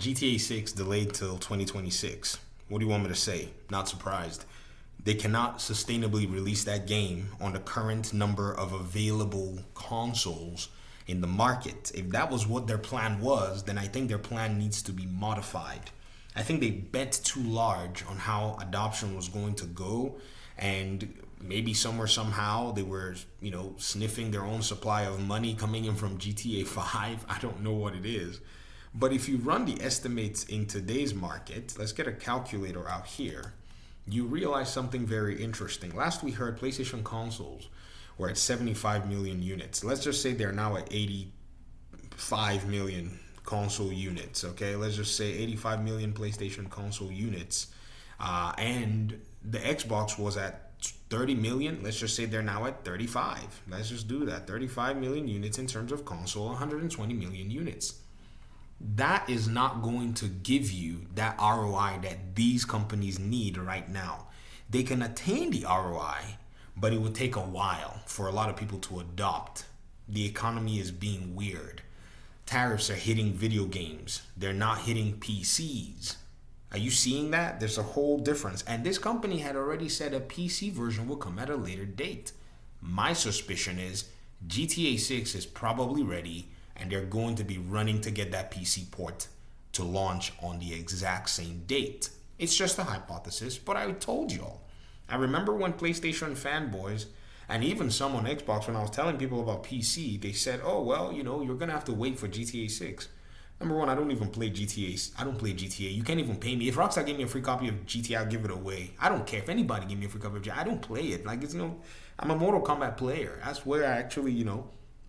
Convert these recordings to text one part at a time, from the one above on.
GTA 6 delayed till 2026. What do you want me to say? Not surprised. They cannot sustainably release that game on the current number of available consoles in the market. If that was what their plan was, then I think their plan needs to be modified. I think they bet too large on how adoption was going to go, and maybe somewhere somehow they were, sniffing their own supply of money coming in from GTA 5. I don't know what it is. But if you run the estimates in today's market, let's get a calculator out here, you realize something very interesting. Last we heard, PlayStation consoles were at 75 million units. Let's just say they're now at 85 million console units. Okay, let's just say 85 million PlayStation console units, and the Xbox was at 30 million. Let's just say they're now at 35. Let's just do that. 35 million units in terms of console, 120 million units. That is not going to give you that ROI that these companies need right now. They can attain the ROI, but it would take a while for a lot of people to adopt. The economy is being weird. Tariffs are hitting video games. They're not hitting PCs. Are you seeing that? There's a whole difference. And this company had already said a PC version will come at a later date. My suspicion is GTA 6 is probably ready, and they're going to be running to get that PC port to launch on the exact same date. It's just a hypothesis, but I told y'all. I remember when PlayStation fanboys, and even some on Xbox, when I was telling people about PC, they said, oh, well, you're going to have to wait for GTA 6. Number one, I don't even play GTA. I don't play GTA. You can't even pay me. If Rockstar gave me a free copy of GTA, I'll give it away. I don't care if anybody gave me a free copy of GTA. I don't play it. I'm a Mortal Kombat player. That's where I actually,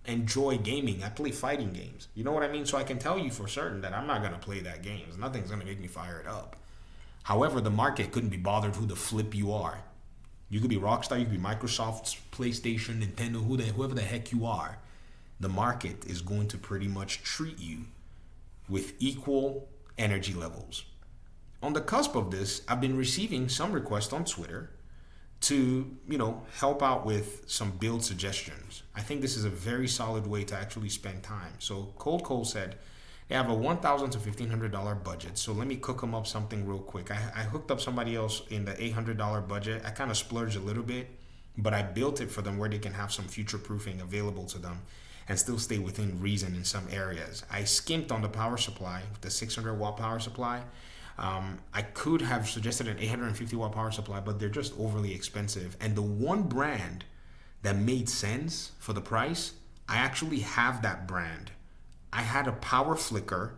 enjoy gaming. I play fighting games. You know what I mean? So I can tell you for certain that I'm not going to play that game. Nothing's going to make me fire it up. However, the market couldn't be bothered who the flip you are. You could be Rockstar, you could be Microsoft, PlayStation, Nintendo, whoever the heck you are. The market is going to pretty much treat you with equal energy levels. On the cusp of this, I've been receiving some requests on Twitter to, help out with some build suggestions. I think this is a very solid way to actually spend time. So Cold Cole said they have a $1,000 to $1,500 budget. So let me cook them up something real quick. I hooked up somebody else in the $800 budget. I kind of splurged a little bit, but I built it for them where they can have some future proofing available to them and still stay within reason in some areas. I skimped on the power supply, the 600 watt power supply. I could have suggested an 850 watt power supply, but they're just overly expensive. And the one brand that made sense for the price, I actually have that brand. I had a power flicker,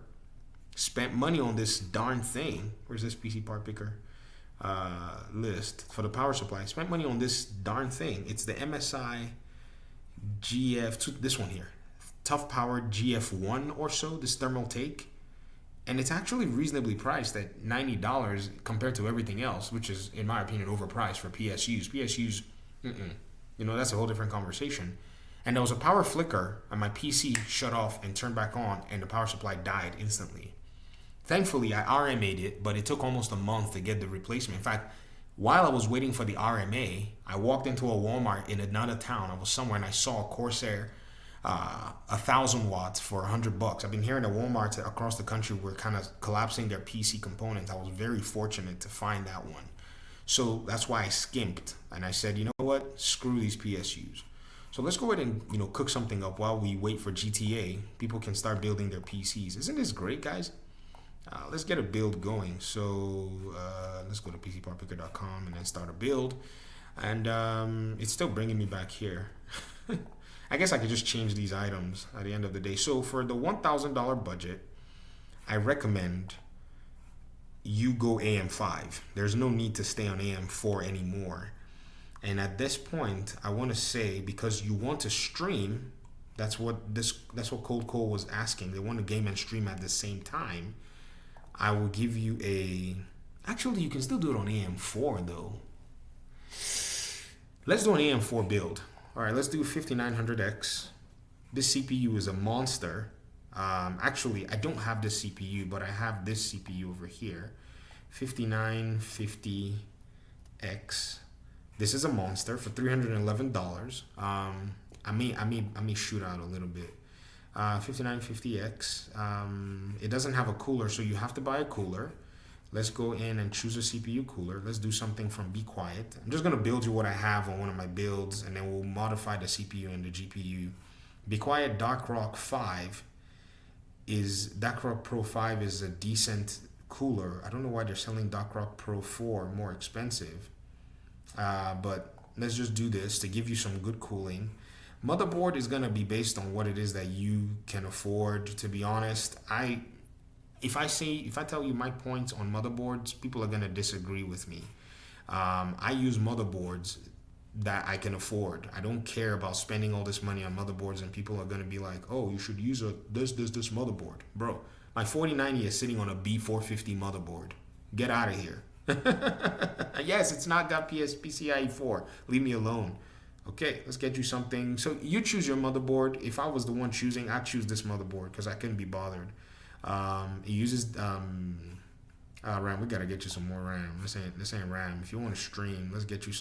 spent money on this darn thing. Where's this PC part picker list for the power supply? Spent money on this darn thing. It's the MSI GF, this one here, Tough Power GF1 or so, this thermal take. And it's actually reasonably priced at $90 compared to everything else, which is, in my opinion, overpriced for PSUs. PSUs, that's a whole different conversation. And there was a power flicker, and my PC shut off and turned back on, and the power supply died instantly. Thankfully, I RMA'd it, but it took almost a month to get the replacement. In fact, while I was waiting for the RMA, I walked into a Walmart in another town. I was somewhere, and I saw a Corsair 1,000 watts for $100. I've been hearing that Walmart across the country were kind of collapsing their PC components. I was very fortunate to find that one. So that's why I skimped. And I said, you know what? Screw these PSUs. So let's go ahead and cook something up while we wait for GTA. People can start building their PCs. Isn't this great, guys? Let's get a build going. So let's go to pcpartpicker.com and then start a build. And it's still bringing me back here. I guess I could just change these items at the end of the day. So for the $1,000 budget, I recommend you go AM5. There's no need to stay on AM4 anymore. And at this point, I want to say, because you want to stream, that's what Cold Cole was asking. They want to game and stream at the same time. I will give you actually, you can still do it on AM4 though. Let's do an AM4 build. All right, let's do 5900X. This CPU is a monster. Actually, I don't have this CPU, but I have this CPU over here. 5950X. This is a monster for $311. I may shoot out a little bit. 5950X. It doesn't have a cooler, so you have to buy a cooler. Let's go in and choose a CPU cooler. Let's do something from Be Quiet. I'm just gonna build you what I have on one of my builds, and then we'll modify the CPU and the GPU. Be Quiet Dark Rock Pro 5 is a decent cooler. I don't know why they're selling Dark Rock Pro 4 more expensive. But let's just do this to give you some good cooling. Motherboard is gonna be based on what it is that you can afford. To be honest, if I tell you my points on motherboards, people are gonna disagree with me. I use motherboards that I can afford. I don't care about spending all this money on motherboards, and people are gonna be like, "Oh, you should use this motherboard, bro." My 4090 is sitting on a B450 motherboard. Get out of here. Yes, it's not got PCIe 4. Leave me alone. Okay, let's get you something. So you choose your motherboard. If I was the one choosing, I'd choose this motherboard because I couldn't be bothered. It uses RAM. We gotta get you some more RAM. This ain't RAM. If you want to stream, let's get you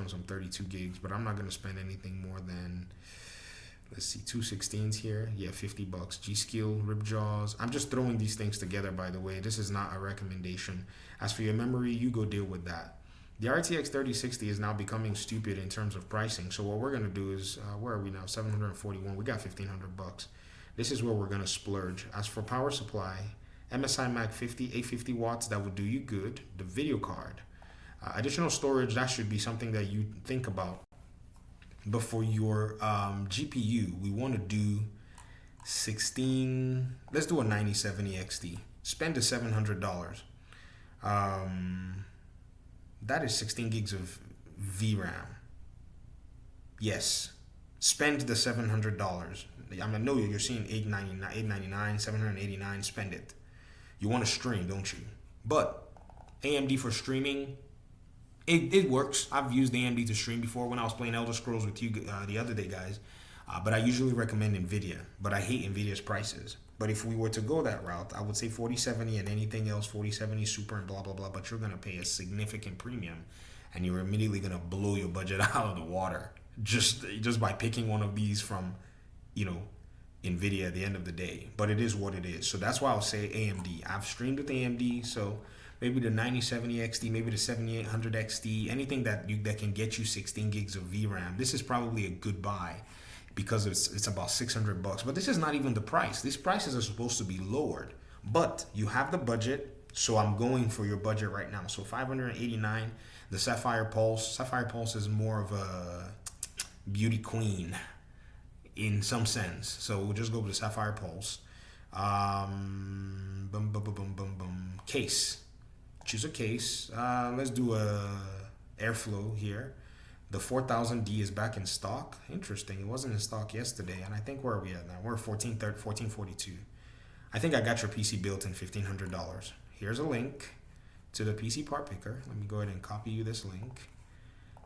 on some 32 gigs. But I'm not gonna spend anything more than, let's see, 216s here. Yeah, $50. G-Skill, Ripjaws. I'm just throwing these things together, by the way. This is not a recommendation. As for your memory, you go deal with that. The RTX 3060 is now becoming stupid in terms of pricing. So what we're gonna do is, where are we now? 741. We got $1,500. This is where we're gonna splurge. As for power supply, MSI Mag 50, 850 watts. That would do you good. The video card, additional storage. That should be something that you think about. But for your GPU, we want to do 16. Let's do a 9070 XT. Spend the $700. That is 16 gigs of VRAM. Yes, spend the $700. I know you're seeing $899, $789. Spend it. You want to stream, don't you? But AMD for streaming, it works. I've used AMD to stream before when I was playing Elder Scrolls with you the other day, guys. But I usually recommend NVIDIA. But I hate NVIDIA's prices. But if we were to go that route, I would say 4070 and anything else, 4070 Super and blah, blah, blah. But you're going to pay a significant premium. And you're immediately going to blow your budget out of the water. Just by picking one of these from, NVIDIA at the end of the day. But it is what it is. So that's why I'll say AMD. I've streamed with AMD, so maybe the 9070 XT, maybe the 7800 XT, anything that can get you 16 gigs of VRAM. This is probably a good buy because it's about $600. But this is not even the price. These prices are supposed to be lowered. But you have the budget, so I'm going for your budget right now. So 589, the Sapphire Pulse. Sapphire Pulse is more of a beauty queen in some sense. So we'll just go with the Sapphire Pulse. Case. Choose a case. Let's do a Airflow here. The 4000D is back in stock. Interesting. It wasn't in stock yesterday. And I think, where are we at now? We're 1442. I think I got your PC built in $1,500. Here's a link to the PC part picker. Let me go ahead and copy you this link.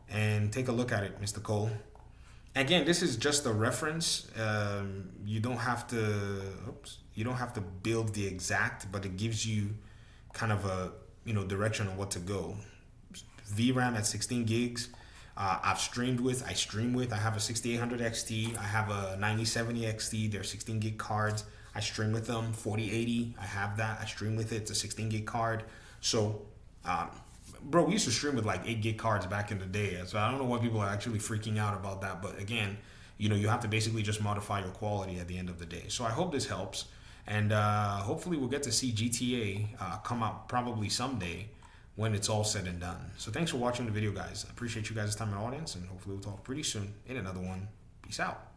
And take a look at it, Mr. Cole. Again, this is just a reference. You don't have to build the exact, but it gives you kind of a direction on what to go. VRAM at 16 gigs. I stream with. I have a 6800 XT. I have a 9070 XT. They're 16 gig cards. I stream with them. 4080. I have that. I stream with it. It's a 16 gig card. So, bro, we used to stream with like 8 gig cards back in the day. So I don't know why people are actually freaking out about that. But again, you have to basically just modify your quality at the end of the day. So I hope this helps. And hopefully we'll get to see GTA come out probably someday when it's all said and done. So thanks for watching the video, guys. I appreciate you guys' time and audience, and hopefully we'll talk pretty soon in another one. Peace out.